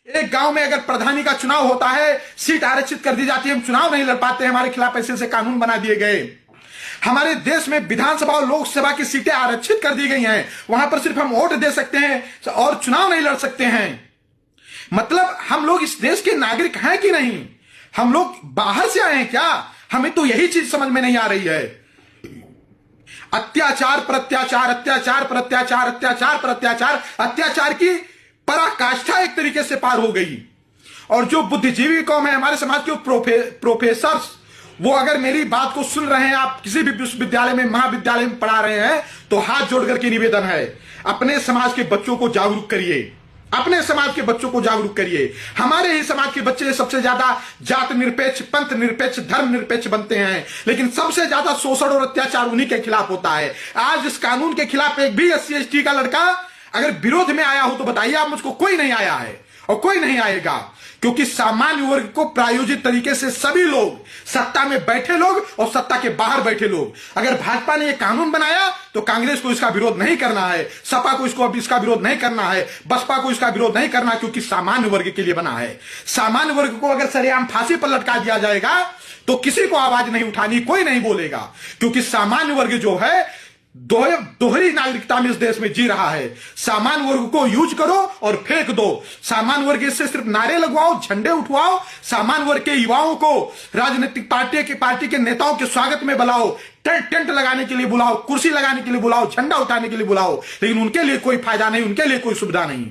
एक गांव में अगर प्रधानी का चुनाव होता है, सीट आरक्षित कर दी जाती है, हम चुनाव नहीं लड़ पाते, हमारे खिलाफ ऐसे ऐसे कानून बना दिए गए। हमारे देश में विधानसभा और लोकसभा की सीटें आरक्षित कर दी गई हैं, वहां पर सिर्फ हम वोट दे सकते हैं और चुनाव नहीं लड़ सकते हैं। मतलब हम लोग इस देश के नागरिक हैं कि नहीं? हम लोग बाहर से आए हैं क्या? हमें तो यही चीज समझ में नहीं आ रही है। अत्याचार पर अत्याचार, अत्याचार पर अत्याचार, अत्याचार पर अत्याचार, अत्याचार की पराकाष्ठा एक तरीके से पार हो गई। और जो बुद्धिजीवी कौम है, हमारे समाज के प्रोफेसर्स, वो अगर मेरी बात को सुन रहे हैं, आप किसी भी विश्वविद्यालय में, महाविद्यालय में पढ़ा रहे हैं, तो हाथ जोड़ करके निवेदन है, अपने समाज के बच्चों को जागरूक करिए, अपने समाज के बच्चों को जागरूक करिए। हमारे ही समाज के बच्चे सबसे ज्यादा जात निरपेक्ष, पंथ निरपेक्ष, धर्म निरपेक्ष बनते हैं, लेकिन सबसे ज्यादा शोषण और अत्याचार उन्हीं के खिलाफ होता है। आज इस कानून के खिलाफ एक भी SC/ST का लड़का अगर विरोध में आया हो तो बताइए आप मुझको। कोई नहीं आया है और कोई नहीं आएगा, क्योंकि सामान्य वर्ग को प्रायोजित तरीके से सभी लोग, सत्ता में बैठे लोग और सत्ता के बाहर बैठे लोग, अगर भाजपा ने यह कानून बनाया तो कांग्रेस को इसका विरोध नहीं करना है, सपा को इसका विरोध नहीं करना है, बसपा को इसका विरोध नहीं करना, क्योंकि सामान्य वर्ग के लिए बना है। सामान्य वर्ग को अगर सरेआम फांसी पर लटका दिया जाएगा तो किसी को आवाज नहीं उठानी, कोई नहीं बोलेगा, क्योंकि सामान्य वर्ग जो है दोहरी नागरिकता में इस देश में जी रहा है। सामान्य वर्ग को यूज करो और फेंक दो। सामान्य वर्ग से सिर्फ नारे लगवाओ, झंडे उठवाओ, सामान्य वर्ग के युवाओं को राजनीतिक पार्टी के नेताओं के स्वागत में बुलाओ, टेंट लगाने के लिए बुलाओ, कुर्सी लगाने के लिए बुलाओ, झंडा उठाने के लिए बुलाओ, लेकिन उनके लिए कोई फायदा नहीं, उनके लिए कोई सुविधा नहीं।